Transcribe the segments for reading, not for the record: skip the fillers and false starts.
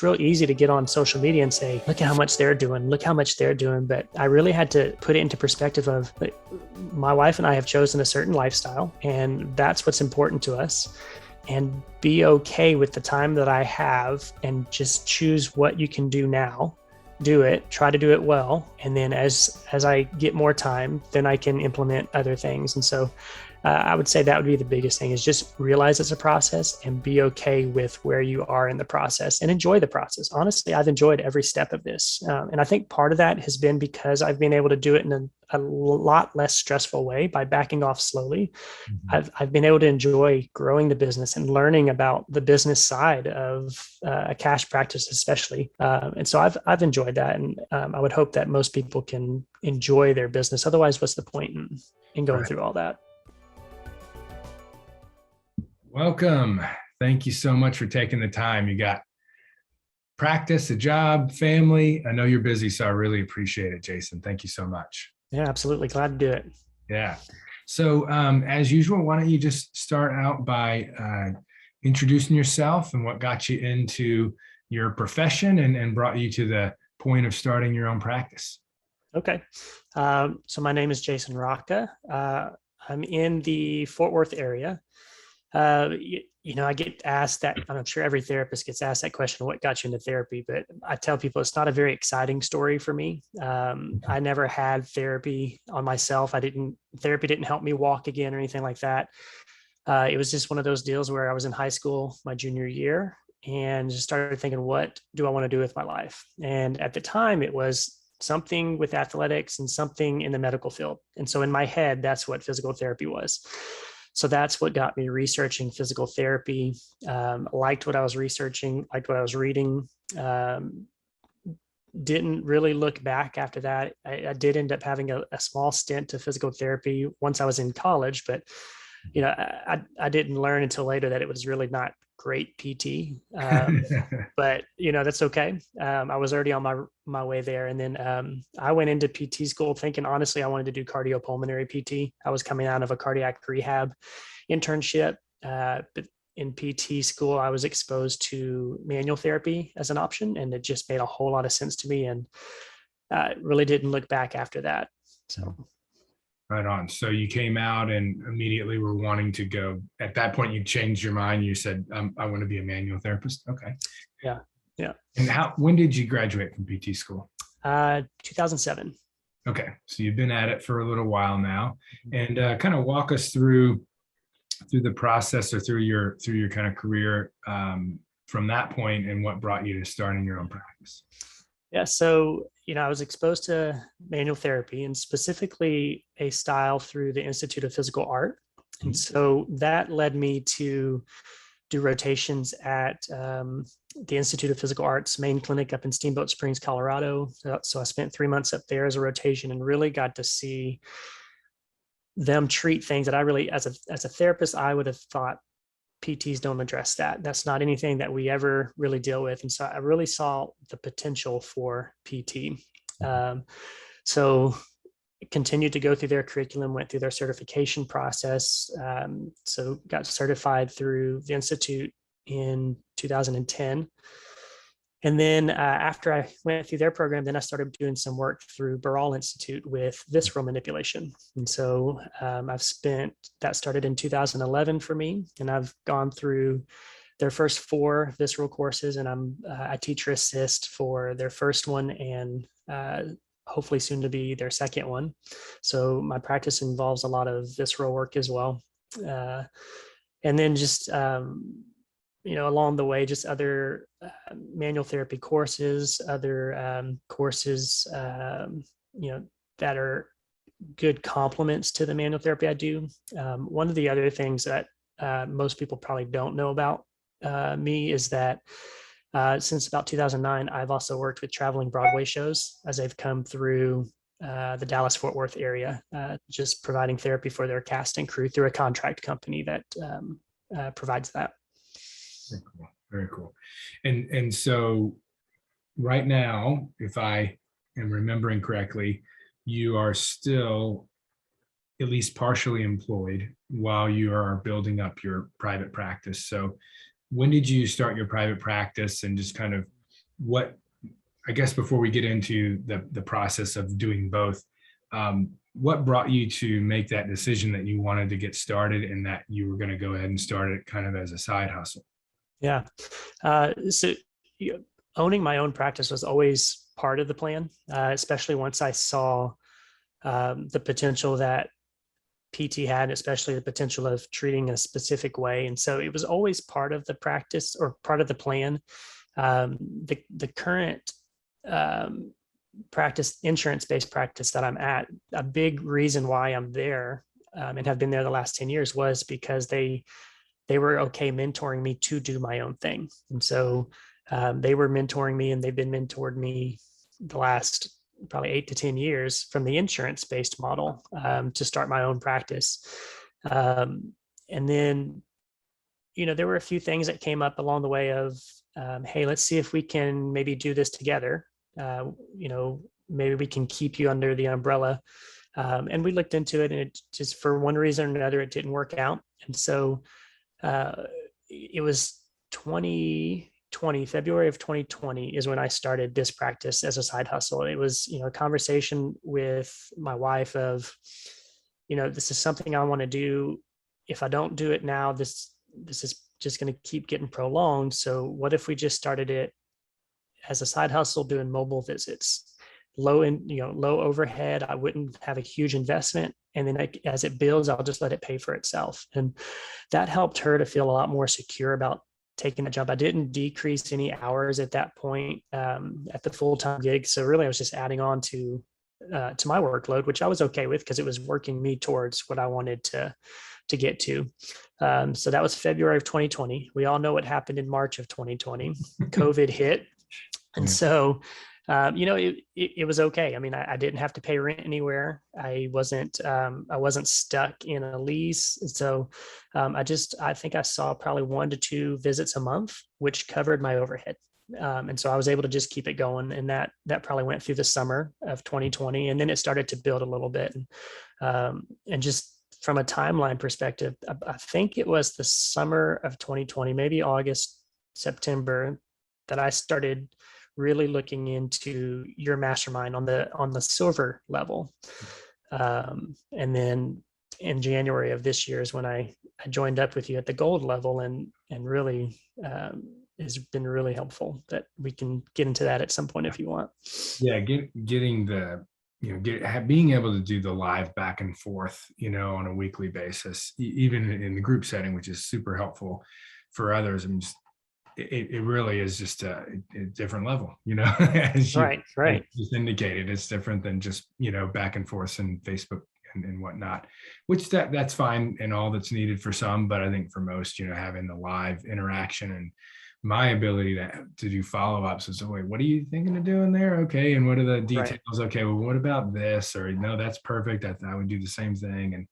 it's real easy to get on social media and say, look at how much they're doing, look how much they're doing. But I really had to put it into perspective of, my wife and I have chosen a certain lifestyle, and that's what's important to us. And be okay with the time that I have, and just choose what you can do now. Do it, try to do it well. And then as I get more time, then I can implement other things. And so I would say that would be the biggest thing, is just realize it's a process and be okay with where you are in the process and enjoy the process. Honestly, I've enjoyed every step of this. And I think part of that has been because I've been able to do it in a lot less stressful way by backing off slowly. I've been able to enjoy growing the business and learning about the business side of a cash practice, especially. And so I've enjoyed that. And I would hope that most people can enjoy their business. Otherwise, what's the point in going through all that? Welcome. Thank you so much for taking the time. You got practice, a job, family. I know you're busy, so I really appreciate it, Jason. Thank you so much. Yeah, absolutely. Glad to do it. Yeah. So as usual, why don't you just start out by introducing yourself and what got you into your profession and brought you to the point of starting your own practice. Okay. So my name is Jason Racca. I'm in the Fort Worth area. I get asked that. I'm sure every therapist gets asked that question, what got you into therapy? But I tell people it's not a very exciting story for me. I never had therapy on myself. Therapy didn't help me walk again or anything like that. It was just one of those deals where I was in high school my junior year and just started thinking, what do I want to do with my life? And at the time it was something with athletics and something in the medical field. And so in my head, that's what physical therapy was. So that's what got me researching physical therapy. Liked what I was researching, liked what I was reading. Didn't really look back after that. I did end up having a small stint to physical therapy once I was in college, but I didn't learn until later that it was really not great PT. But that's okay. I was already on my way there. And then I went into PT school thinking, honestly, I wanted to do cardiopulmonary PT. I was coming out of a cardiac rehab internship. But in PT school, I was exposed to manual therapy as an option, and it just made a whole lot of sense to me, and really didn't look back after that. So. Right on. So you came out and immediately were wanting to go. At that point, you changed your mind. You said, I want to be a manual therapist. Okay. Yeah. And when did you graduate from PT school? 2007. Okay. So you've been at it for a little while now, and kind of walk us through the process, or through your kind of career from that point, and what brought you to starting your own practice. Yeah. So, I was exposed to manual therapy, and specifically a style through the Institute of Physical Art. And so that led me to do rotations at the Institute of Physical Art's main clinic up in Steamboat Springs, Colorado. So I spent 3 months up there as a rotation, and really got to see them treat things that I really, as a therapist, I would have thought PTs don't address that. That's not anything that we ever really deal with. And so I really saw the potential for PT. So continued to go through their curriculum, went through their certification process. So got certified through the Institute in 2010. And then after I went through their program, then I started doing some work through Visceral Institute with visceral manipulation. And so that started in 2011 for me. And I've gone through their first 4 visceral courses, and I'm a teacher assist for their first one, and hopefully soon to be their second one. So my practice involves a lot of visceral work as well. And then just, along the way, just other manual therapy courses, other courses, that are good complements to the manual therapy I do. One of the other things that most people probably don't know about me is that since about 2009, I've also worked with traveling Broadway shows as they've come through the Dallas-Fort Worth area, just providing therapy for their cast and crew through a contract company that provides that. Very cool. Very cool. And so right now, if I am remembering correctly, you are still at least partially employed while you are building up your private practice. So when did you start your private practice, and just kind of what, I guess before we get into the process of doing both, what brought you to make that decision that you wanted to get started and that you were going to go ahead and start it kind of as a side hustle? Yeah. So owning my own practice was always part of the plan, especially once I saw the potential that PT had, especially the potential of treating in a specific way. And so it was always part of the practice or part of the plan. The current practice, insurance-based practice that I'm at, a big reason why I'm there and have been there the last 10 years was because they were okay mentoring me to do my own thing. And so they were mentoring me, and they've been mentored me the last probably 8 to 10 years from the insurance-based model to start my own practice. And then, there were a few things that came up along the way of, hey, let's see if we can maybe do this together. Maybe we can keep you under the umbrella. And we looked into it, and it just, for one reason or another, it didn't work out. And so it was February of 2020 is when I started this practice as a side hustle. It was, a conversation with my wife of, this is something I want to do. If I don't do it now, this is just going to keep getting prolonged. So what if we just started it as a side hustle, doing mobile visits, low overhead. I wouldn't have a huge investment. And then as it builds, I'll just let it pay for itself. And that helped her to feel a lot more secure about taking the job. I didn't decrease any hours at that point at the full-time gig. So really I was just adding on to my workload, which I was okay with because it was working me towards what I wanted to get to. So that was February of 2020. We all know what happened in March of 2020. COVID hit. And so, it was okay. I mean, I didn't have to pay rent anywhere. I wasn't stuck in a lease. So I think I saw probably 1 to 2 visits a month, which covered my overhead. And so I was able to just keep it going. And that probably went through the summer of 2020. And then it started to build a little bit. And just from a timeline perspective, I think it was the summer of 2020, maybe August, September, that I started really looking into your mastermind on the silver level. And then in January of this year is when I joined up with you at the gold level, and really has been really helpful. That we can get into that at some point if you want. Yeah, getting the being able to do the live back and forth, on a weekly basis, even in the group setting, which is super helpful for others. And just, it really is just a different level, as you right. just indicated. It's different than just, back and forth and Facebook and whatnot, which that's fine and all that's needed for some. But I think for most, having the live interaction and my ability to do follow-ups is, wait, what are you thinking of doing there? Okay. And what are the details? Right. Okay. Well, what about this? Or no, that's perfect. I would do the same thing. And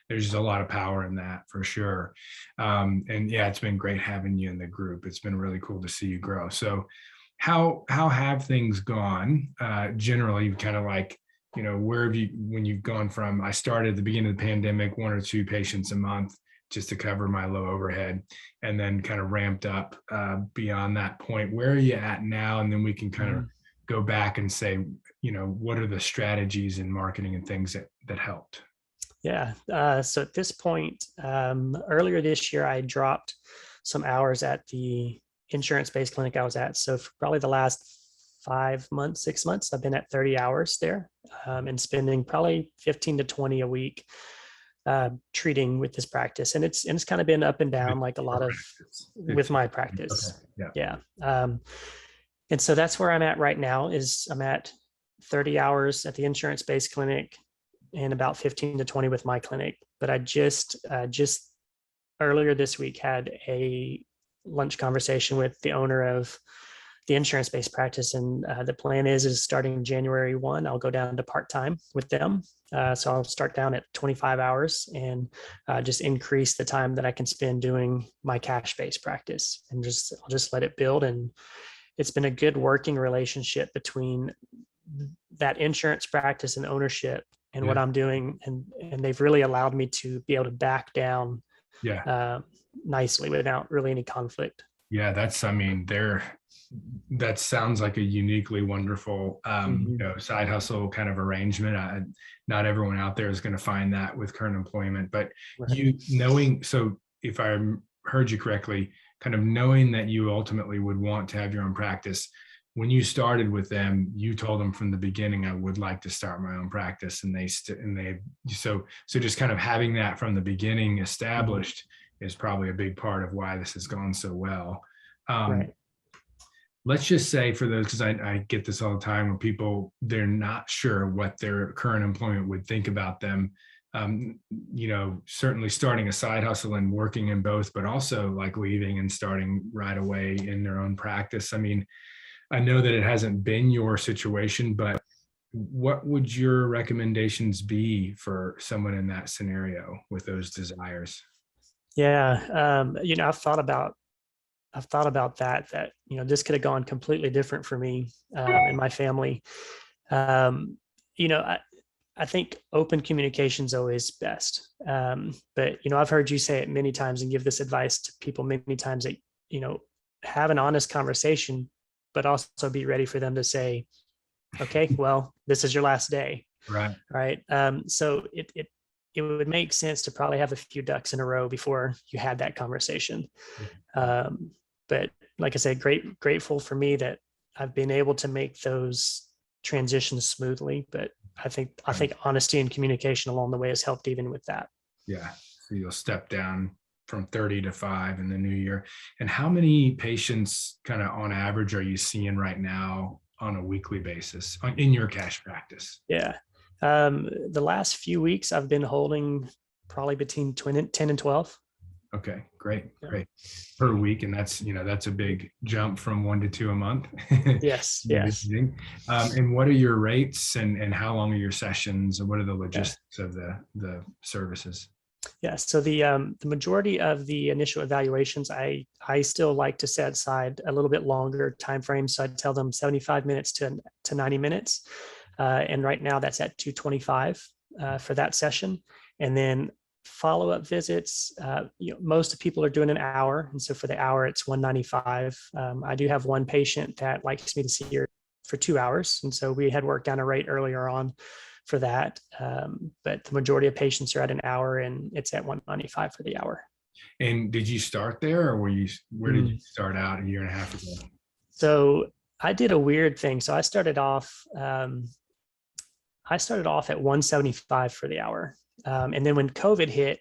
there's just a lot of power in that for sure. And yeah, it's been great having you in the group. It's been really cool to see you grow. So how have things gone generally, kind of like, where have you, when you've gone from, I started at the beginning of the pandemic, 1 or 2 patients a month just to cover my low overhead, and then kind of ramped up beyond that point. Where are you at now? And then we can kind of go back and say, what are the strategies in marketing and things that helped? Yeah. So at this point, earlier this year, I dropped some hours at the insurance-based clinic I was at. So for probably the last 5 months, 6 months, I've been at 30 hours there and spending probably 15 to 20 a week treating with this practice. And it's kind of been up and down, like a lot of with my practice. Okay. Yeah. And so that's where I'm at right now. Is I'm at 30 hours at the insurance-based clinic and about 15 to 20 with my clinic. But I just earlier this week had a lunch conversation with the owner of the insurance-based practice. And the plan is starting January 1, I'll go down to part-time with them. So I'll start down at 25 hours and just increase the time that I can spend doing my cash-based practice, and I'll just let it build. And it's been a good working relationship between that insurance practice and ownership and what I'm doing. And they've really allowed me to be able to back down nicely without really any conflict. Yeah, I mean, that sounds like a uniquely wonderful, Mhm. side hustle kind of arrangement. Not everyone out there is going to find that with current employment, but Right. you knowing, so if I heard you correctly, kind of knowing that you ultimately would want to have your own practice, when you started with them, you told them from the beginning, I would like to start my own practice, and so just kind of having that from the beginning Mhm. established is probably a big part of why this has gone so well. Um, Right. let's just say for those, because I get this all the time when people, they're not sure what their current employment would think about them. Certainly starting a side hustle and working in both, but also like leaving and starting right away in their own practice. I mean, I know that it hasn't been your situation, but what would your recommendations be for someone in that scenario with those desires? Yeah. I've thought about that, this could have gone completely different for me and my family. Um, you know, I, I think open communication is always best. But I've heard you say it many times and give this advice to people many times that, you know, have an honest conversation, but also be ready for them to say, okay, well, this is your last day. Right. Right. So it would make sense to probably have a few ducks in a row before you had that conversation. Um, but like I said, grateful for me that I've been able to make those transitions smoothly. But I think honesty and communication along the way has helped even with that. Yeah. So you'll step down from 30 to 5 in the new year. And how many patients kind of on average are you seeing right now on a weekly basis in your cash practice? Yeah. The last few weeks I've been holding probably between 10 and 12. Okay, great, Yeah. great. Per week. And that's a big jump from 1 to 2 a month. Yes. Yes. And what are your rates and how long are your sessions and what are the Yeah. logistics of the services? Yeah. So the majority of the initial evaluations, I still like to set aside a little bit longer time frame. So I tell them 75 minutes to 90 minutes. And right now that's at 225 for that session. And then follow-up visits, most of people are doing an hour. And so for the hour, it's 195. I do have one patient that likes me to see her for 2 hours. And so we had worked down a rate earlier on for that. But the majority of patients are at an hour and it's at 195 for the hour. And did you start there or where did you Mm. start out a year and a half ago? So I did a weird thing. So I started off at 175 for the hour. And then when COVID hit,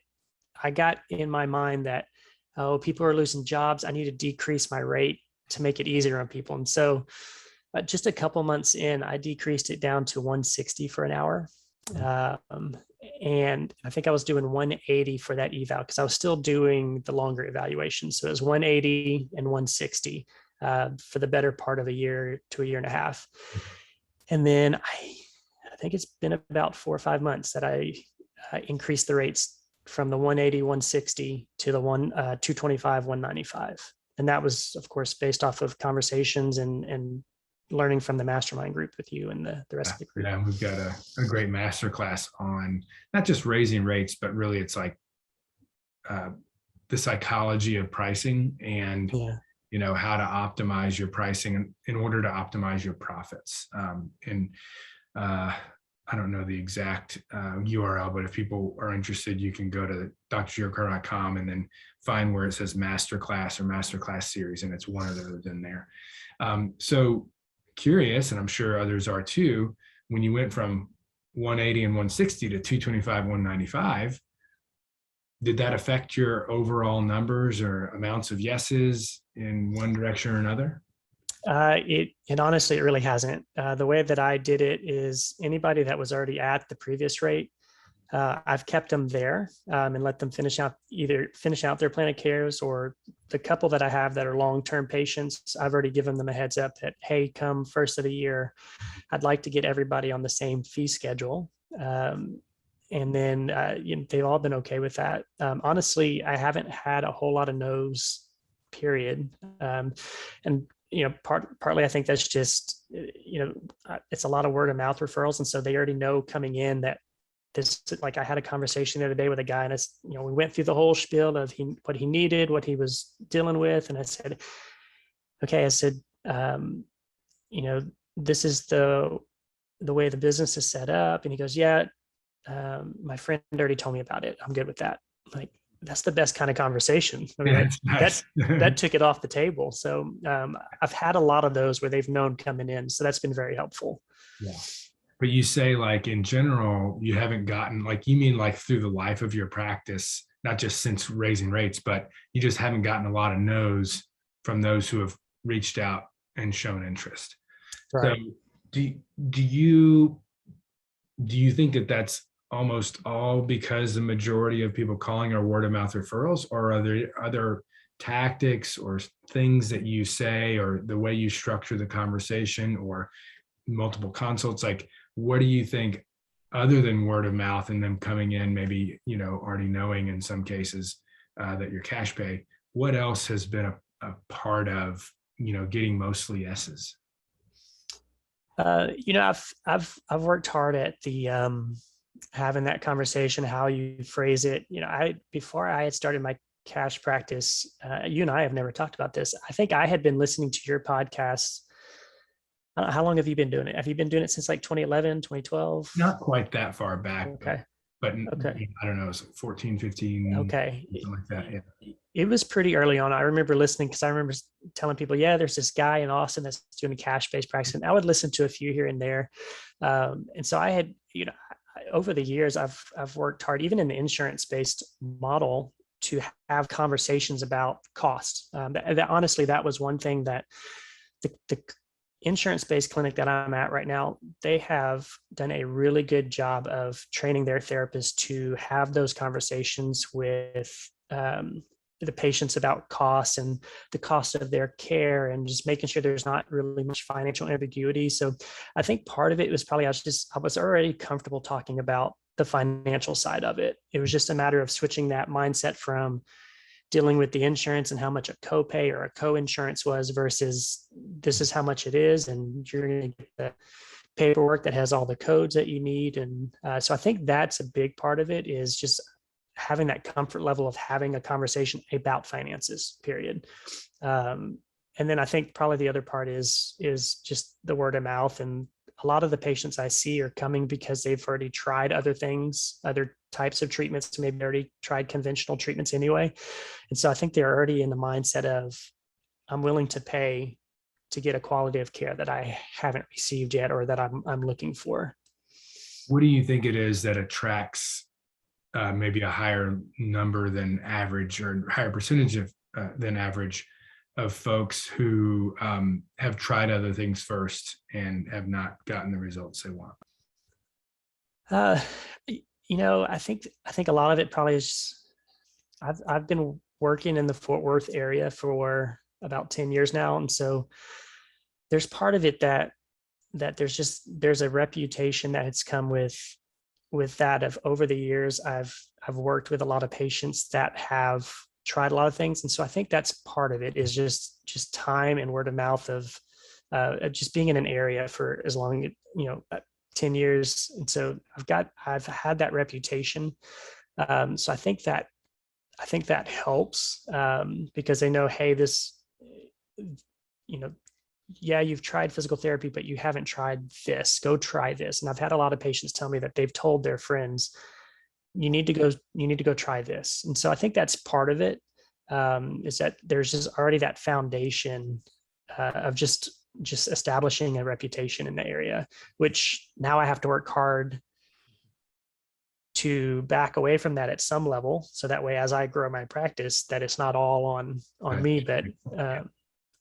I got in my mind that, oh, people are losing jobs. I need to decrease my rate to make it easier on people. And so just a couple months in, I decreased it down to 160 for an hour. Um, and I think I was doing 180 for that eval because I was still doing the longer evaluation. So it was 180 and 160 for the better part of a year to a year and a half. And then I think it's been about 4 or 5 months that I increased the rates from the 180, 160 to the 225, 195. And that was, of course, based off of conversations and learning from the mastermind group with you and the rest of the group. Yeah, we've got a great masterclass on not just raising rates, but really it's like uh, the psychology of pricing and Yeah. how to optimize your pricing in order to optimize your profits. And I don't know the exact URL, but if people are interested, you can go to drjarod.com and then find where it says masterclass or masterclass series, and it's one of those in there. So curious, and I'm sure others are too, when you went from 180 and 160 to 225, 195, did that affect your overall numbers or amounts of yeses in one direction or another? It honestly, it really hasn't. The way that I did it is anybody that was already at the previous rate, I've kept them there and let them finish out their plan of cares, or the couple that I have that are long-term patients. I've already given them a heads up that, hey, come first of the year, I'd like to get everybody on the same fee schedule. And then they've all been okay with that. Honestly, I haven't had a whole lot of no's, period. And partly I think that's just it's a lot of word of mouth referrals, and so they already know coming in that this, like I had a conversation the other day with a guy, and it's, we went through the whole spiel of what he needed, what he was dealing with. And I said, okay, I said, you know, this is the way the business is set up. And he goes, yeah, my friend already told me about it. I'm good with that. Like, that's the best kind of conversation. I mean, Yeah, like, it's nice. that took it off the table. So I've had a lot of those where they've known coming in. So that's been very helpful. Yeah. But you say, like, in general, you haven't gotten, like, you mean like through the life of your practice, not just since raising rates, but you just haven't gotten a lot of no's from those who have reached out and shown interest. Right. So do you think that that's almost all because the majority of people calling are word of mouth referrals, or are there other tactics or things that you say, or the way you structure the conversation, or multiple consults? Like, what do you think, other than word of mouth and them coming in, maybe, already knowing in some cases that you're cash pay, what else has been a part of, getting mostly yeses? I've worked hard at the having that conversation, how you phrase it. Before I had started my cash practice, you and I have never talked about this. I think I had been listening to your podcast. How long have you been doing it? Have you been doing it since like 2011, 2012? Not quite that far back, Okay. but Okay. I don't know, it's 14, 15, Okay. something like that. Yeah. It was pretty early on. I remember listening because I remember telling people, yeah, there's this guy in Austin that's doing a cash-based practice. And I would listen to a few here and there. And so I had, over the years, I've worked hard, even in the insurance-based model, to have conversations about cost. Honestly, that was one thing that the insurance-based clinic that I'm at right now, they have done a really good job of training their therapists to have those conversations with the patients about costs and the cost of their care, and just making sure there's not really much financial ambiguity. So I think part of it was probably I was already comfortable talking about the financial side of it. It was just a matter of switching that mindset from dealing with the insurance and how much a copay or a co-insurance was versus this is how much it is, and you're going to get the paperwork that has all the codes that you need. And so I think that's a big part of it, is just having that comfort level of having a conversation about finances, period. And then I think probably the other part is just the word of mouth. And a lot of the patients I see are coming because they've already tried other things, other types of treatments, maybe already tried conventional treatments anyway. And so I think they're already in the mindset of, I'm willing to pay to get a quality of care that I haven't received yet, or that I'm looking for. What do you think it is that attracts maybe a higher number than average, or higher percentage of than average, of folks who have tried other things first and have not gotten the results they want? I think a lot of it probably is, I've been working in the Fort Worth area for about 10 years now. And so there's part of it that there's a reputation that has come with that, of over the years, I've worked with a lot of patients that have tried a lot of things. And so I think that's part of it, is just time and word of mouth of just being in an area for as long, 10 years. And so I've had that reputation. So I think that helps, because they know, hey, this, yeah, you've tried physical therapy, but you haven't tried this. Go try this. And I've had a lot of patients tell me that they've told their friends, you need to go try this. And so I think that's part of it, is that there's just already that foundation of just establishing a reputation in the area, which now I have to work hard to back away from that at some level. So that way, as I grow my practice, that it's not all on me, but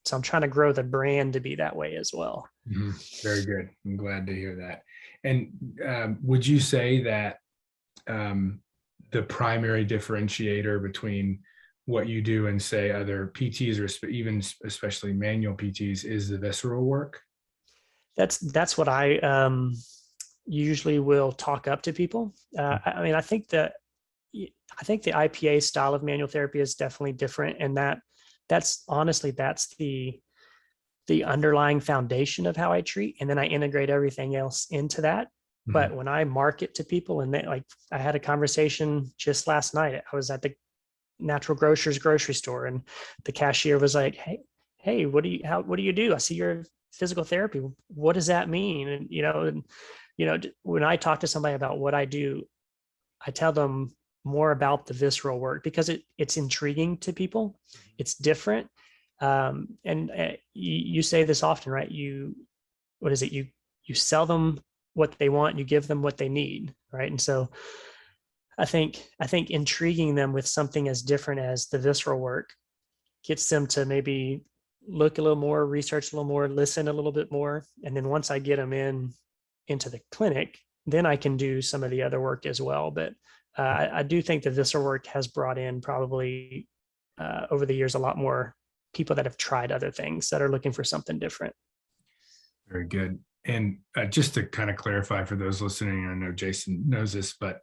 so I'm trying to grow the brand to be that way as well. Mm-hmm. Very good. I'm glad to hear that. And would you say that the primary differentiator between what you do and, say, other PTs, or even especially manual PTs, is the visceral work? That's what I usually will talk up to people. I mean, I think the IPA style of manual therapy is definitely different, and that's honestly, that's the underlying foundation of how I treat. And then I integrate everything else into that. But when I market to people, and they like, I had a conversation just last night. I was at the natural grocers grocery store, and the cashier was like, hey, what do you do? I see your physical therapy. What does that mean? And when I talk to somebody about what I do, I tell them more about the visceral work because it's intriguing to people. It's different. And you say this often, right? What is it? You sell them what they want, you give them what they need, right? And so I think intriguing them with something as different as the visceral work gets them to maybe look a little more, research a little more, listen a little bit more. And then once I get them into the clinic, then I can do some of the other work as well. But I do think the visceral work has brought in probably over the years a lot more people that have tried other things that are looking for something different. Very good. And just to kind of clarify for those listening, I know Jason knows this, but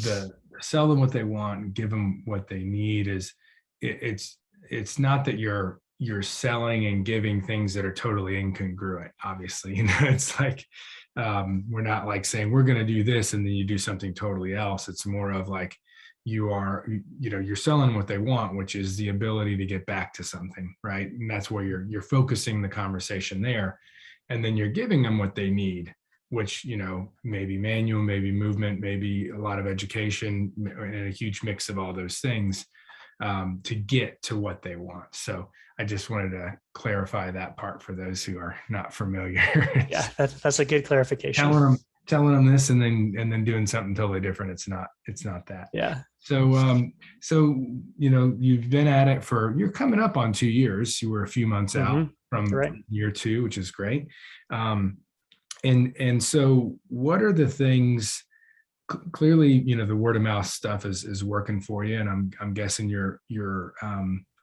the sell them what they want and give them what they need is it's not that you're selling and giving things that are totally incongruent. Obviously, it's like we're not like saying we're going to do this and then you do something totally else. It's more of like you're selling what they want, which is the ability to get back to something, right? And that's where you're focusing the conversation there. And then you're giving them what they need, which, maybe manual, maybe movement, maybe a lot of education, and a huge mix of all those things to get to what they want. So I just wanted to clarify that part for those who are not familiar. Yeah, that's a good clarification. Telling them this and then doing something totally different. It's not that. Yeah. So you've been at it you're coming up on 2 years. You were a few months out from year 2, which is great. And so what are the things? Clearly, the word of mouth stuff is working for you, and I'm guessing you're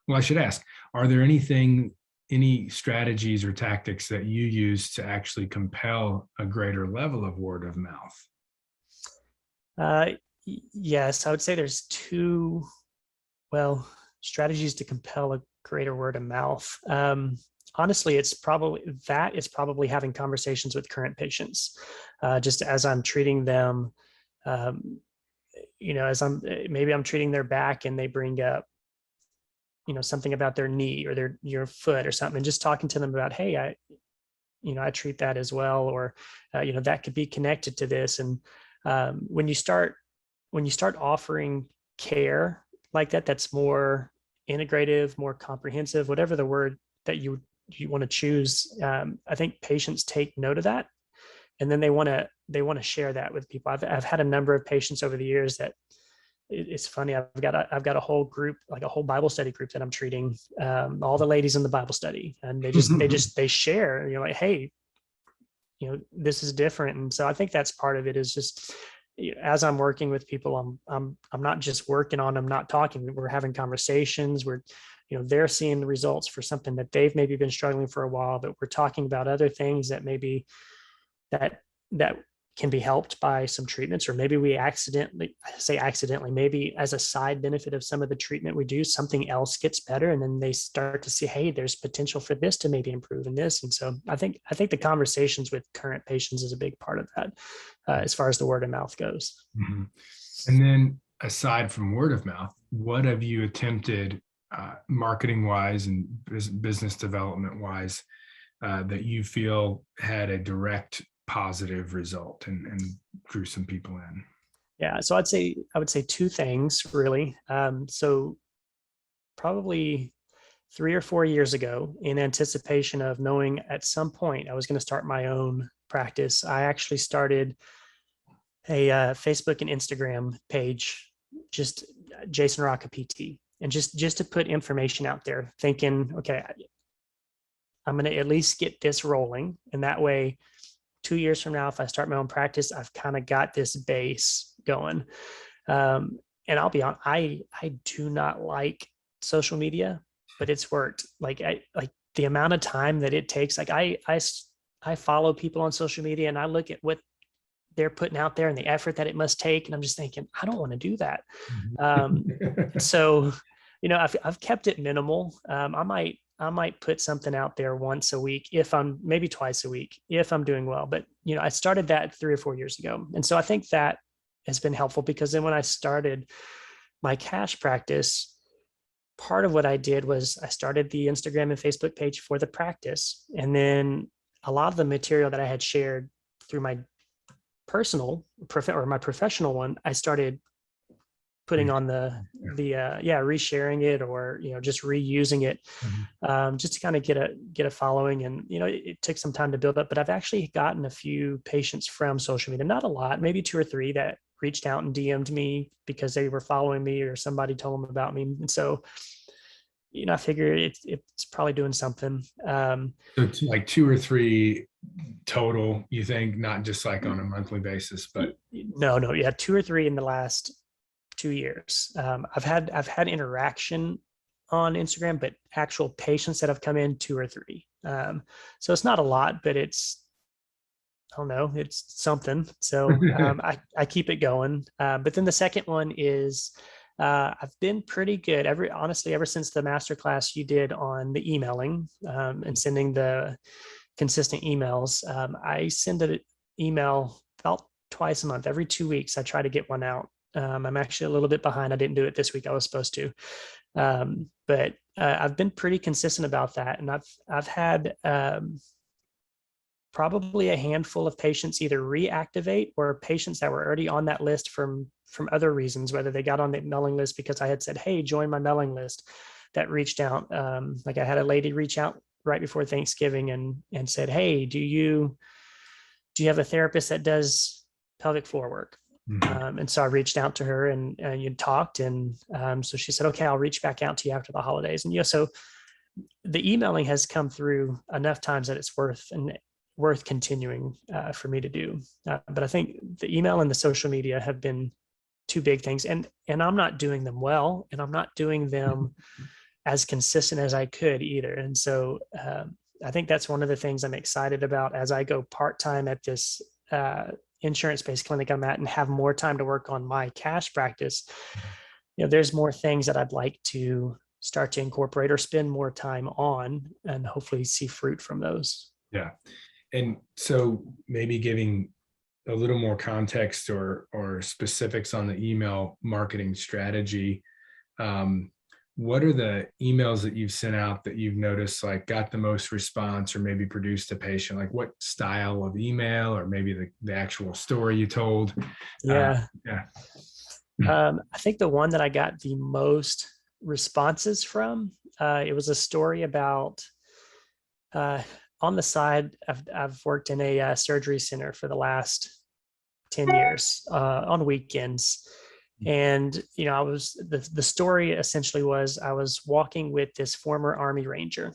well, I should ask, are there any strategies or tactics that you use to actually compel a greater level of word of mouth? Yes, I would say there's 2 strategies to compel a greater word of mouth. Honestly, it's probably having conversations with current patients, just as I'm treating them. As I'm treating their back and they bring up, something about their knee or your foot or something, and just talking to them about, hey, I treat that as well, or that could be connected to this. And when you start offering care like that, that's more integrative, more comprehensive, whatever the word that you want to choose. I think patients take note of that, and then they want to share that with people. I've had a number of patients over the years that it's funny. I've got a whole group, like a whole Bible study group that I'm treating, all the ladies in the Bible study, and they share, like, hey, this is different. And so I think that's part of it, is just, as I'm working with people, I'm not just working on them, not talking. We're having conversations. They're seeing the results for something that they've maybe been struggling for a while, but we're talking about other things that maybe that can be helped by some treatments, or maybe we accidentally, maybe as a side benefit of some of the treatment we do, something else gets better. And then they start to see, hey, there's potential for this to maybe improve in this. And so I think the conversations with current patients is a big part of that, as far as the word of mouth goes. Mm-hmm. And then aside from word of mouth, what have you attempted marketing wise and business development wise that you feel had a direct positive result and drew some people in? Yeah, so I would say 2 things really. So probably 3 or 4 years ago, in anticipation of knowing at some point I was going to start my own practice, I actually started a Facebook and Instagram page, just Jason Racca PT, and just to put information out there, thinking, okay, I'm going to at least get this rolling, and that way 2 years from now, if I start my own practice, I've kind of got this base going. And I'll be honest, I do not like social media, but it's worked. Like the amount of time that it takes. Like I follow people on social media, and I look at what they're putting out there and the effort that it must take, and I'm just thinking, I don't want to do that. So I've kept it minimal. I might put something out there once a week if I'm maybe twice a week if I'm doing well. But I started that 3 or 4 years ago, and so I think that has been helpful because then when I started my cash practice, part of what I did was I started the Instagram and Facebook page for the practice, and then a lot of the material that I had shared through my personal or my professional one, I started putting on resharing it, or just reusing it, just to kind of get a following. And it took some time to build up, but I've actually gotten a few patients from social media, not a lot, maybe 2 or 3, that reached out and DM'd me because they were following me or somebody told them about me. And so I figure it's probably doing something. So it's like 2 or 3 total, you think, not just like on a monthly basis, but no, yeah, 2 or 3 in the last 2 years. I've had interaction on Instagram, but actual patients that have come in, 2 or 3. So it's not a lot, but it's, I don't know, it's something. So I keep it going. But then the second one is, I've been pretty good honestly, ever since the masterclass you did on the emailing, and sending the consistent emails. I send an email about twice a month, every 2 weeks. I try to get one out. I'm actually a little bit behind. I didn't do it this week. I was supposed to, but I've been pretty consistent about that. And I've had probably a handful of patients either reactivate, or patients that were already on that list from other reasons, whether they got on the mailing list because I had said, hey, join my mailing list, that reached out. Like I had a lady reach out right before Thanksgiving and said, hey, do you have a therapist that does pelvic floor work? And so I reached out to her and you talked. And so she said, okay, I'll reach back out to you after the holidays. And so the emailing has come through enough times that it's worth continuing for me to do. But I think the email and the social media have been 2 big things, and I'm not doing them well, and I'm not doing them as consistent as I could either. And so I think that's one of the things I'm excited about as I go part-time at this insurance-based clinic I'm at and have more time to work on my cash practice. There's more things that I'd like to start to incorporate or spend more time on, and hopefully see fruit from those. Yeah. And so maybe giving a little more context or specifics on the email marketing strategy. What are the emails that you've sent out that you've noticed like got the most response, or maybe produced a patient? Like what style of email, or maybe the actual story you told? I think the one that I got the most responses from, it was a story about, on the side, I've worked in a surgery center for the last 10 years on weekends. And, I was, the story essentially was I was walking with this former Army Ranger,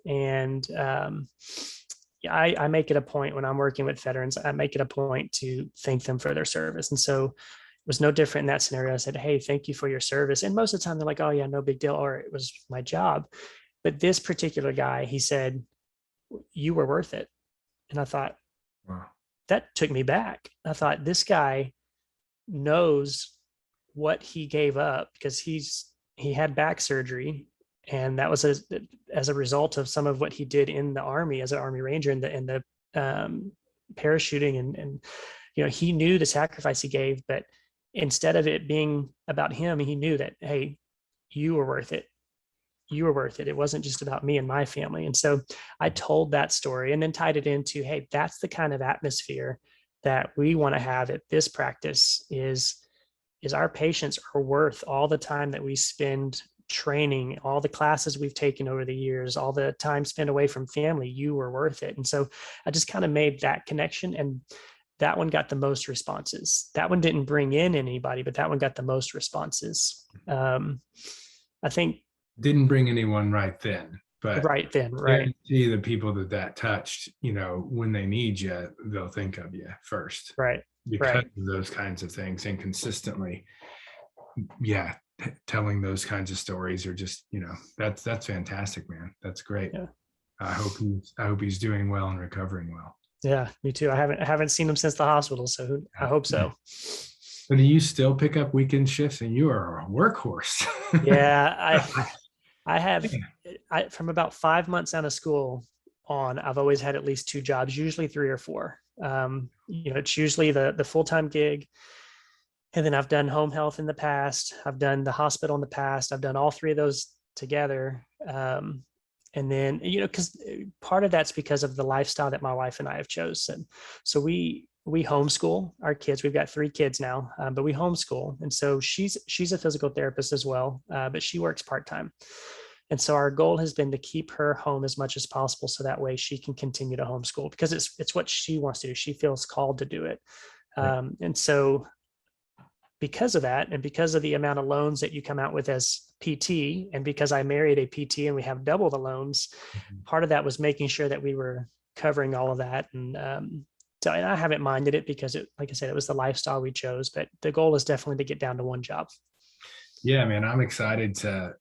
and I make it a point when I'm working with veterans, I make it a point to thank them for their service. And so it was no different in that scenario. I said, hey, thank you for your service. And most of the time they're like, oh yeah, no big deal, or it was my job. But this particular guy, he said, you were worth it. And I thought, wow, that took me back. I thought, this guy knows what he gave up, because he had back surgery, and that was as a result of some of what he did in the Army as an Army Ranger, and the parachuting, and he knew the sacrifice he gave. But instead of it being about him, he knew that, hey, you were worth it. You were worth it. It wasn't just about me and my family. And so I told that story and then tied it into, hey, that's the kind of atmosphere that we want to have at this practice, is our patients are worth all the time that we spend training, all the classes we've taken over the years, all the time spent away from family. You were worth it. And so I just kind of made that connection, and that one got the most responses. That one didn't bring in anybody, but that one got the most responses. I think didn't bring anyone right then, but right then, right. See the people that touched, when they need you, they'll think of you first. Right. Because of those kinds of things, and consistently, telling those kinds of stories are just, that's fantastic, man. That's great. Yeah. I hope he's doing well and recovering well. Yeah, me too. I haven't seen him since the hospital, so I hope so. But do you still pick up weekend shifts, and you are a workhorse? Yeah, I have from about 5 months out of school on, I've always had at least two jobs, usually three or four. It's usually the full-time gig. And then I've done home health in the past. I've done the hospital in the past. I've done all three of those together. And then, because part of that's because of the lifestyle that my wife and I have chosen. So we homeschool our kids. We've got three kids now, but we homeschool. And so she's a physical therapist as well, but she works part-time. And so our goal has been to keep her home as much as possible, so that way she can continue to homeschool, because it's what she wants to do. She feels called to do it. Right. And so because of that, and because of the amount of loans that you come out with as PT, and because I married a PT and we have double the loans, part of that was making sure that we were covering all of that. And so, and I haven't minded it, because like I said, it was the lifestyle we chose, but the goal is definitely to get down to one job. Yeah, man, I'm excited to.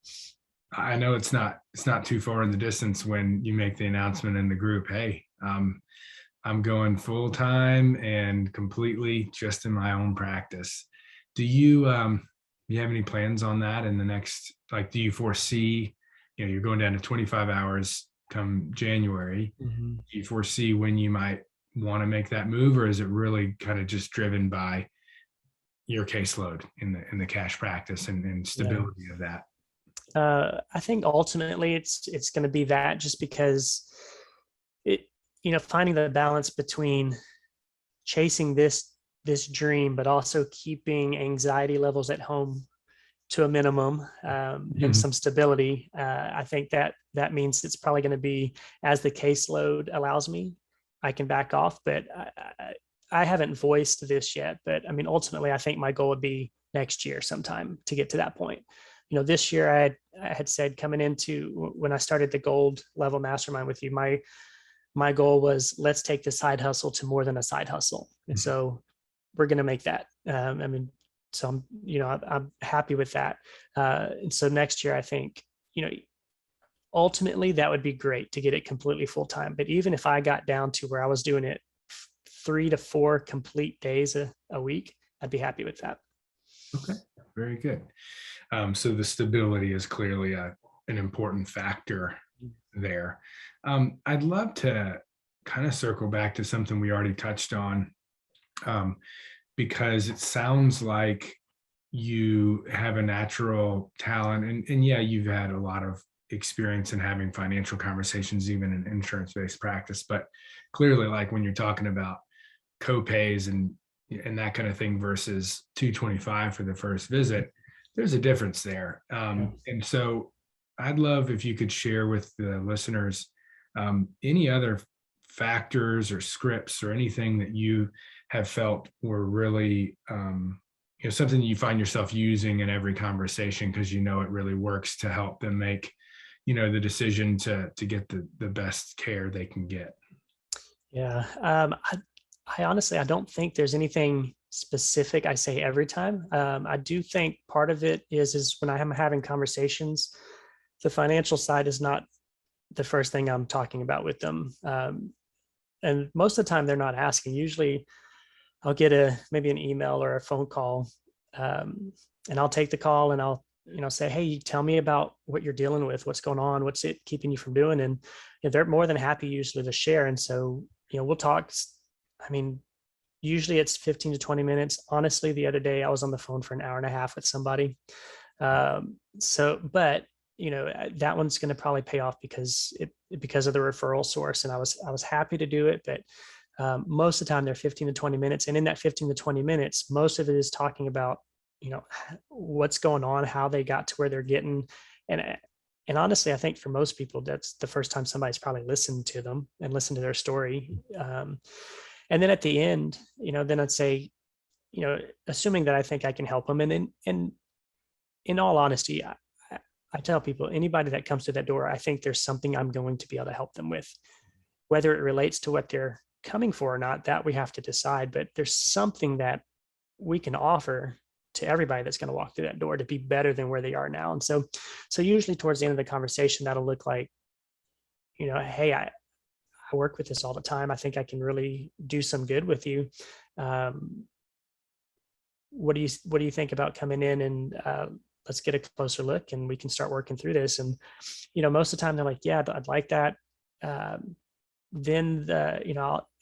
I know it's not too far in the distance when you make the announcement in the group. Hey, I'm going full time and completely just in my own practice. Do you have any plans on that in the next, like, do you foresee, you're going down to 25 hours come January. Mm-hmm. Do you foresee when you might want to make that move, or is it really kind of just driven by your caseload in the cash practice and stability of that? I think ultimately it's going to be that, just because it, finding the balance between chasing this dream, but also keeping anxiety levels at home to a minimum, and some stability. I think that means it's probably going to be, as the caseload allows me, I can back off. But I haven't voiced this yet. But I mean, ultimately, I think my goal would be next year sometime to get to that point. This year I had said, coming into when I started the gold level mastermind with you, my goal was, let's take the side hustle to more than a side hustle. And so we're going to make that. I mean, so I'm happy with that. And so next year, I think, ultimately that would be great to get it completely full time. But even if I got down to where I was doing it 3 to 4 complete days a week, I'd be happy with that. Okay, very good. So the stability is clearly an important factor there. I'd love to kind of circle back to something we already touched on, because it sounds like you have a natural talent, and yeah, you've had a lot of experience in having financial conversations, even in insurance-based practice. But clearly, like when you're talking about co-pays and that kind of thing versus $225 for the first visit, there's a difference there. And so I'd love if you could share with the listeners any other factors or scripts or anything that you have felt were really something you find yourself using in every conversation, because it really works to help them make the decision to get the best care they can get. Yeah. I honestly, I don't think there's anything specific I say every time. I do think part of it is when I am having conversations, the financial side is not the first thing I'm talking about with them. And most of the time they're not asking. Usually I'll get maybe an email or a phone call, and I'll take the call and I'll, say, hey, tell me about what you're dealing with, what's going on, what's it keeping you from doing? And they're more than happy usually to share. And so, we'll talk. I mean, usually it's 15 to 20 minutes. Honestly, the other day I was on the phone for an hour and a half with somebody. But that one's going to probably pay off because of the referral source. And I was happy to do it, but most of the time they're 15 to 20 minutes. And in that 15 to 20 minutes, most of it is talking about, what's going on, how they got to where they're getting. And honestly, I think for most people, that's the first time somebody's probably listened to them and listened to their story. And then at the end, then I'd say, assuming that I think I can help them. And in all honesty, I tell people, anybody that comes to that door, I think there's something I'm going to be able to help them with, whether it relates to what they're coming for or not, that we have to decide. But there's something that we can offer to everybody that's going to walk through that door to be better than where they are now. And so usually towards the end of the conversation, that'll look like, hey, I work with this all the time. I think I can really do some good with you. what do you think about coming in and let's get a closer look and we can start working through this. And most of the time they're like, yeah, I'd like that. Then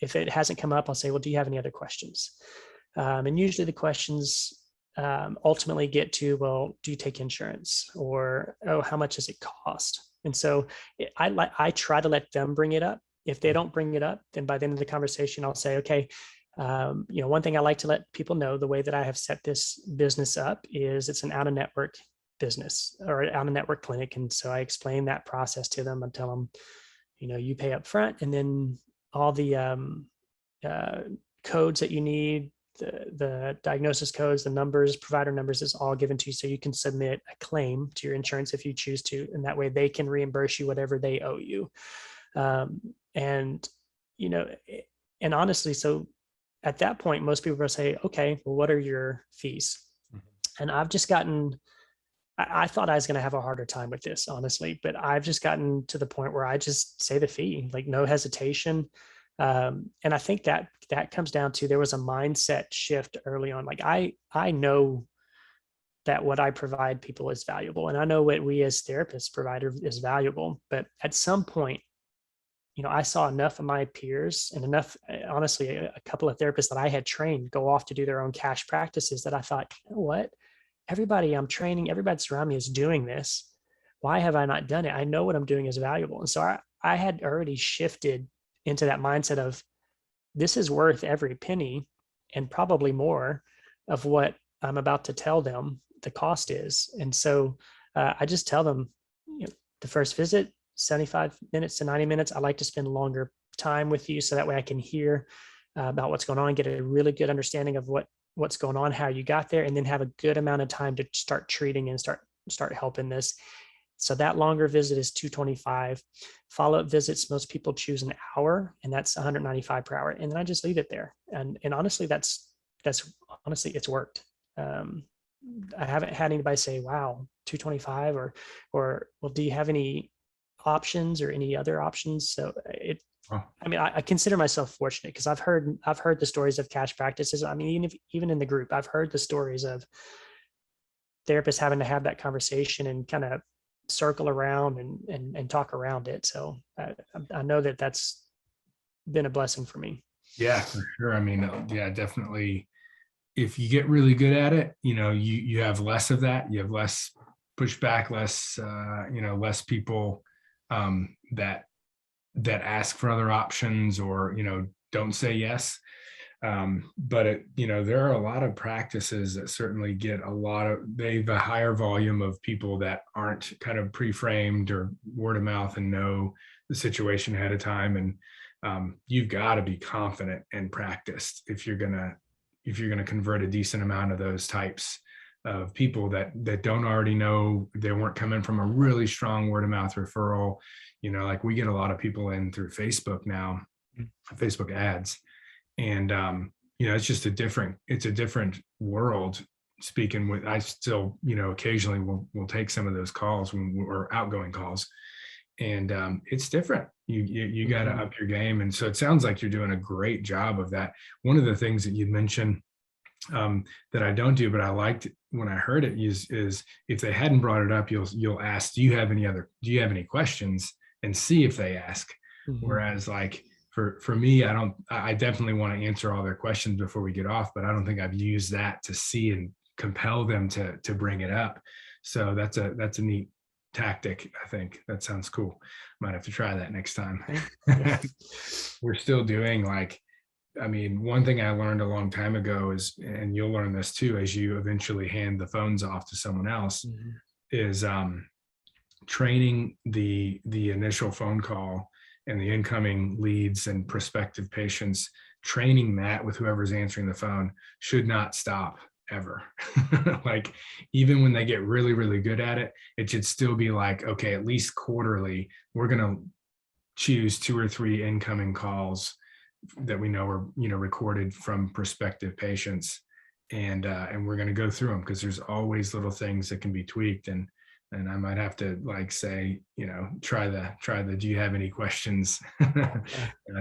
if it hasn't come up, I'll say, well, do you have any other questions? And usually the questions ultimately get to, well, do you take insurance, or, oh, how much does it cost? And so I try to let them bring it up. If they don't bring it up, then by the end of the conversation, I'll say, okay, one thing I like to let people know, the way that I have set this business up is it's an out-of-network business or out-of-network clinic. And so I explain that process to them and tell them, you pay up front, and then all the codes that you need, the diagnosis codes, the numbers, provider numbers, is all given to you. So you can submit a claim to your insurance if you choose to, and that way they can reimburse you whatever they owe you. And honestly, so at that point, most people will say, okay, well, what are your fees? Mm-hmm. And I've just gotten, I thought I was going to have a harder time with this, honestly, but I've just gotten to the point where I just say the fee, like no hesitation. And I think that comes down to, there was a mindset shift early on. Like I know that what I provide people is valuable, and I know what we as therapists provide is valuable. But at some point, I saw enough of my peers and enough, honestly, a couple of therapists that I had trained go off to do their own cash practices, that I thought, you know what? Everybody I'm training, everybody around me is doing this. Why have I not done it? I know what I'm doing is valuable. And so I had already shifted into that mindset of, this is worth every penny and probably more of what I'm about to tell them the cost is. And so I just tell them, the first visit, 75 minutes to 90 minutes. I like to spend longer time with you, so that way I can hear about what's going on, get a really good understanding of what's going on, how you got there, and then have a good amount of time to start treating and start helping this. So that longer visit is $225. Follow-up visits, most people choose an hour, and that's $195 per hour. And then I just leave it there. And honestly, that's honestly, it's worked. I haven't had anybody say, wow, $225, or well, do you have any options or any other options? So I mean, I consider myself fortunate, because I've heard the stories of cash practices. I mean, even in the group, I've heard the stories of therapists having to have that conversation and kind of circle around and talk around it. So I know that that's been a blessing for me. Yeah, for sure. I mean, yeah, definitely. If you get really good at it, you have less of that. You have less pushback, less, less people that ask for other options, or, don't say yes. But there are a lot of practices that certainly get they have a higher volume of people that aren't kind of pre-framed or word of mouth and know the situation ahead of time. And you've got to be confident and practiced if you're going to convert a decent amount of those types of people that don't already know, they weren't coming from a really strong word of mouth referral. Like we get a lot of people in through Facebook now, Facebook ads. And, it's just a different world. Speaking with, I still, occasionally we'll take some of those calls or outgoing calls, and it's different. You got to up your game. And so it sounds like you're doing a great job of that. One of the things that you mentioned that I don't do, but I liked when I heard it, is if they hadn't brought it up, you'll ask, do you have any questions, and see if they ask. Mm-hmm. Whereas like, for me, I definitely want to answer all their questions before we get off, but I don't think I've used that to see and compel them to bring it up. So that's a neat tactic. I think that sounds cool. Might have to try that next time. We're still doing one thing I learned a long time ago is, and you'll learn this too, as you eventually hand the phones off to someone else, mm-hmm. is training the initial phone call and the incoming leads and prospective patients, training that with whoever's answering the phone should not stop ever. Like even when they get really, really good at it, it should still be like, okay, at least quarterly, we're going to choose 2 or 3 incoming calls that we know are, recorded from prospective patients. And we're going to go through them, because there's always little things that can be tweaked. And and I might have to like say, try the do you have any questions Yeah.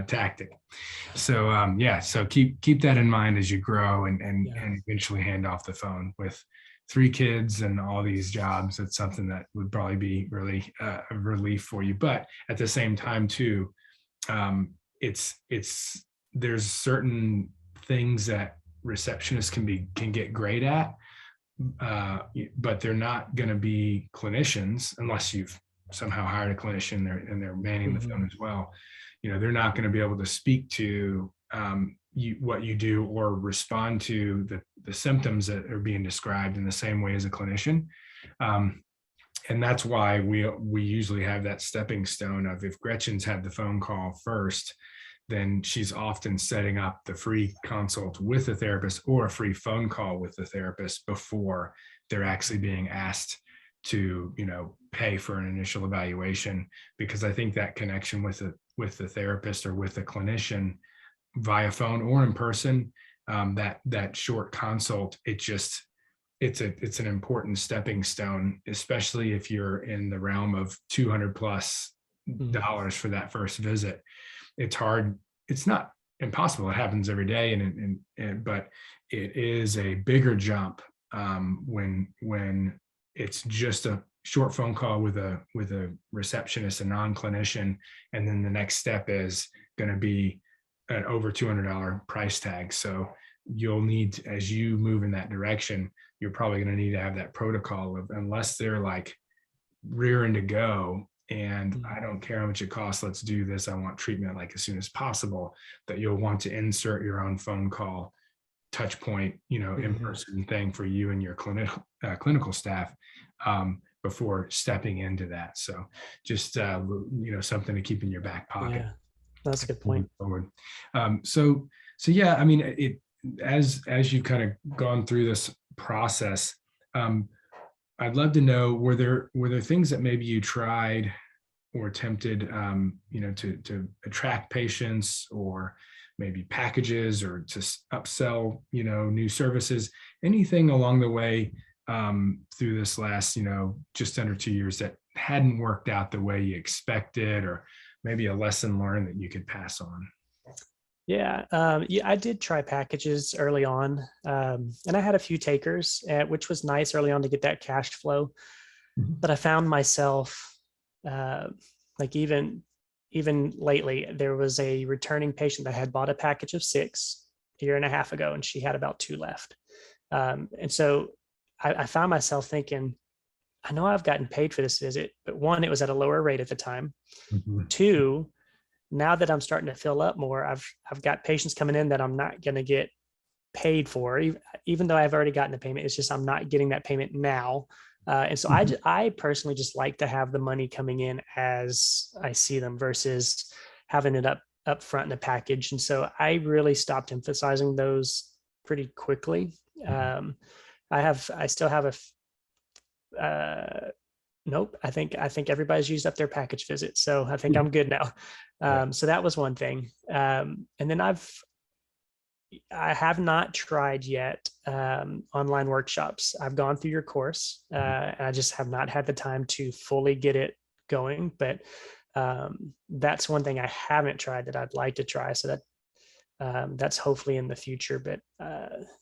tactic. So yeah, so keep that in mind as you grow Yeah. and eventually hand off the phone. With 3 kids and all these jobs, it's something that would probably be really a relief for you. But at the same time too, it's there's certain things that receptionists can get great at, but they're not going to be clinicians unless you've somehow hired a clinician there and they're manning the Mhm. phone as well. They're not going to be able to speak to what you do or respond to the symptoms that are being described in the same way as a clinician. Um, and that's why we usually have that stepping stone of, if Gretchen's had the phone call first, then she's often setting up the free consult with the therapist or a free phone call with the therapist before they're actually being asked to pay for an initial evaluation. Because I think that connection with the therapist or with the clinician via phone or in person, that short consult, it's an important stepping stone, especially if you're in the realm of $200+ Mhm. for that first visit. It's hard. It's not impossible. It happens every day, but it is a bigger jump when it's just a short phone call with a receptionist, a non-clinician, and then the next step is going to be an over $200 price tag. So you'll need, as you move in that direction, you're probably going to need to have that protocol of, unless they're like rearing to go and I don't care how much it costs, let's do this, I want treatment like as soon as possible, that you'll want to insert your own phone call touch point, in-person thing for you and your clinical staff before stepping into that. So just something to keep in your back pocket. Yeah, that's a good Moving point. forward. So yeah, I mean, as you've kind of gone through this process, I'd love to know, were there things that maybe you tried or attempted, to attract patients, or maybe packages, or to upsell, new services, anything along the way through this last, just under 2 years that hadn't worked out the way you expected, or maybe a lesson learned that you could pass on? Yeah, I did try packages early on, and I had a few takers, which was nice early on to get that cash flow. Mhm. But I found myself, uh, like even lately, there was a returning patient that had bought a package of 6 a year and a half ago, and she had about 2 left. And so I found myself thinking, I know I've gotten paid for this visit, but one, it was at a lower rate at the time. Mhm. 2, now that I'm starting to fill up more, I've got patients coming in that I'm not going to get paid for, even though I've already gotten the payment. It's just I'm not getting that payment now. And so Mhm. I personally just like to have the money coming in as I see them versus having it up front in the package. And so I really stopped emphasizing those pretty quickly. Um, I still have nope. I think everybody's used up their package visit, so I think I'm good now. Yeah. So that was one thing. And then I have not tried yet online workshops. I've gone through your course, and I just have not had the time to fully get it going. But that's one thing I haven't tried that I'd like to try. So that's hopefully in the future. But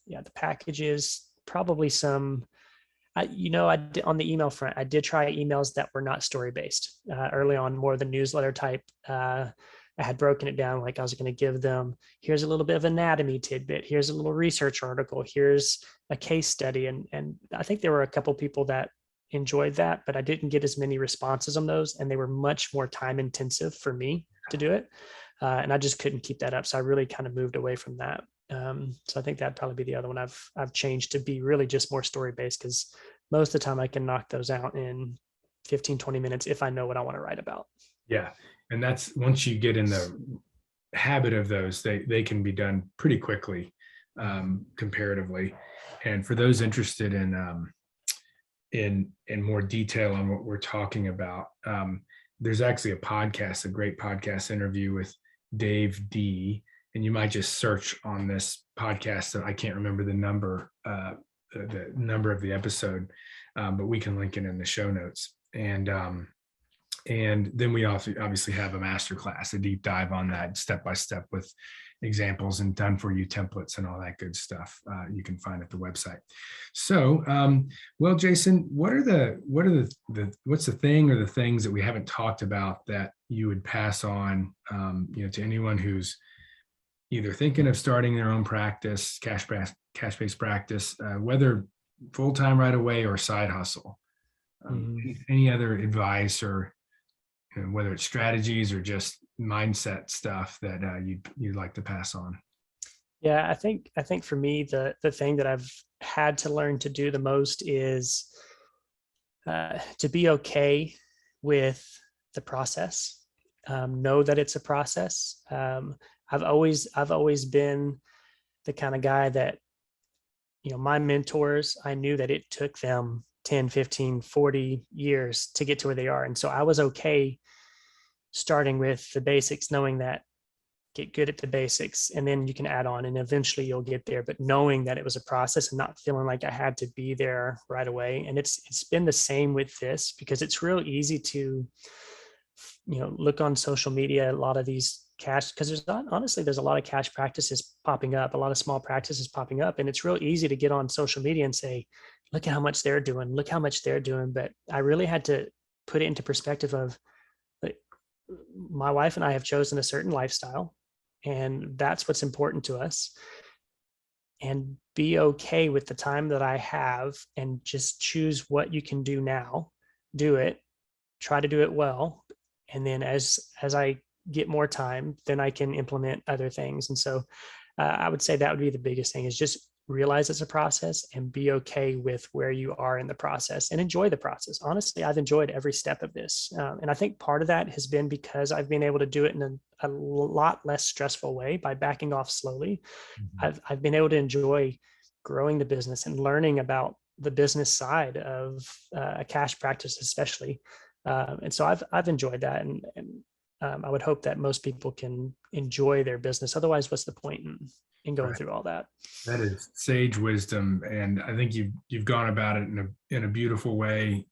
yeah, the packages, probably some. I did, on the email front, I did try emails that were not story based early on, more the newsletter type. I had broken it down, like I was going to give them, here's a little bit of anatomy tidbit, here's a little research article, here's a case study, and I think there were a couple people that enjoyed that, but I didn't get as many responses on those, and they were much more time intensive for me to do it, and I just couldn't keep that up. So I really kind of moved away from that. So I think that'd probably be the other one I've changed to be really just more story based, because most of the time I can knock those out in 15-20 minutes if I know what I want to write about. Yeah. And that's, once you get in the habit of those, they can be done pretty quickly, comparatively. And for those interested in more detail on what we're talking about, there's actually a great podcast interview with Dave D. And you might just search on this podcast, that I can't remember the number the number of the episode, but we can link it in the show notes. And then we also obviously have a masterclass, a deep dive on that step by step with examples and done for you templates and all that good stuff. You can find at the website. So, well, Jason, what's the thing or the things that we haven't talked about that you would pass on, to anyone who's either thinking of starting their own practice, cash-based practice, whether full-time right away or side hustle? Any other advice, or whether it's strategies or just mindset stuff that you'd like to pass on? Yeah, I think for me, the thing that I've had to learn to do the most is to be okay with the process. Know that it's a process. I've always been the kind of guy that, my mentors, I knew that it took them 10, 15, 40 years to get to where they are. And so I was okay starting with the basics, knowing that get good at the basics and then you can add on and eventually you'll get there, but knowing that it was a process and not feeling like I had to be there right away. And it's been the same with this, because it's real easy to, look on social media, a lot of these cash, because there's a lot of cash practices popping up, a lot of small practices popping up. And it's real easy to get on social media and say, look at how much they're doing, look how much they're doing. But I really had to put it into perspective of, like, my wife and I have chosen a certain lifestyle, and that's what's important to us. And be okay with the time that I have and just choose what you can do now, do it, try to do it well. And then as I get more time, then I can implement other things. And so I would say that would be the biggest thing, is just realize it's a process and be okay with where you are in the process and enjoy the process. Honestly, I've enjoyed every step of this. And I think part of that has been because I've been able to do it in a lot less stressful way by backing off slowly. I've been able to enjoy growing the business and learning about the business side of a cash practice, especially. And so I've enjoyed that. And I would hope that most people can enjoy their business. Otherwise, what's the point in going through all that? That is sage wisdom. And I think you've gone about it in a beautiful way.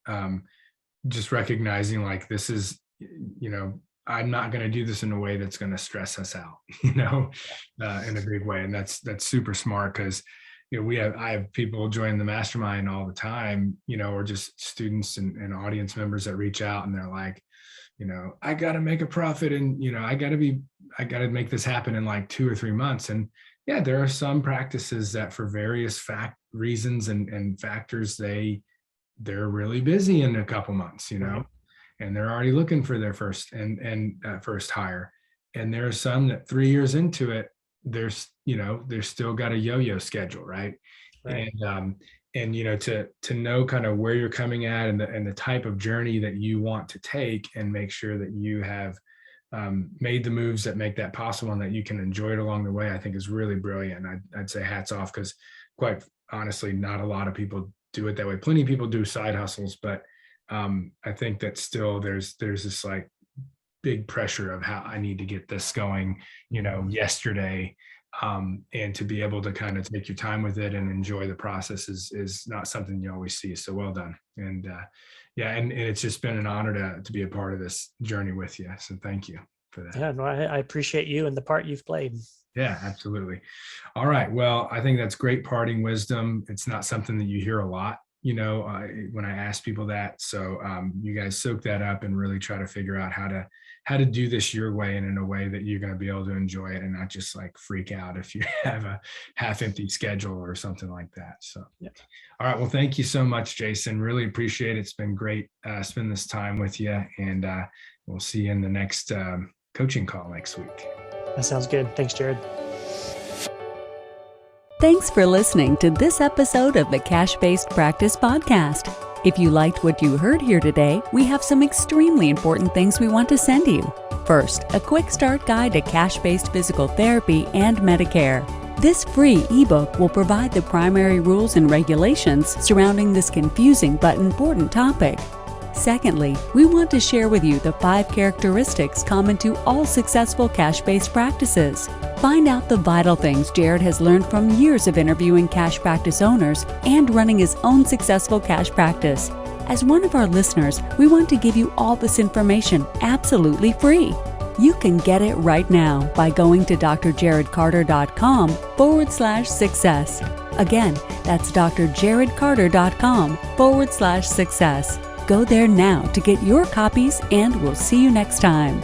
Just recognizing, like, this is, I'm not going to do this in a way that's going to stress us out, in a big way. And that's super smart, because, I have people join the mastermind all the time, or just students and audience members that reach out and they're like, I got to make a profit, and, I got to make this happen in like 2 or 3 months. And yeah, there are some practices that for various reasons and factors, they're really busy in a couple months, and they're already looking for their first hire. And there are some that 3 years into it, they're still got a yo-yo schedule. Right. And to know kind of where you're coming at and the type of journey that you want to take, and make sure that you have made the moves that make that possible and that you can enjoy it along the way, I think is really brilliant. I'd say hats off, because quite honestly, not a lot of people do it that way. Plenty of people do side hustles, but I think that still there's this like big pressure of how I need to get this going, yesterday. And to be able to kind of take your time with it and enjoy the process is not something you always see. So well done. And and it's just been an honor to be a part of this journey with you. So thank you for that. Yeah, no, I appreciate you and the part you've played. Yeah, absolutely. All right. Well, I think that's great parting wisdom. It's not something that you hear a lot, when I ask people that. So you guys soak that up and really try to figure out how to do this your way and in a way that you're going to be able to enjoy it and not just like freak out if you have a half empty schedule or something like that. So, yeah. All right. Well, thank you so much, Jason. Really appreciate it. It's been great spend this time with you, and we'll see you in the next coaching call next week. That sounds good. Thanks, Jarod. Thanks for listening to this episode of the Cash-Based Practice Podcast. If you liked what you heard here today, we have some extremely important things we want to send you. First, a quick start guide to cash-based physical therapy and Medicare. This free ebook will provide the primary rules and regulations surrounding this confusing but important topic. Secondly, we want to share with you the 5 characteristics common to all successful cash-based practices. Find out the vital things Jarod has learned from years of interviewing cash practice owners and running his own successful cash practice. As one of our listeners, we want to give you all this information absolutely free. You can get it right now by going to drjarodcarter.com/success. Again, that's drjarodcarter.com/success. Go there now to get your copies, and we'll see you next time.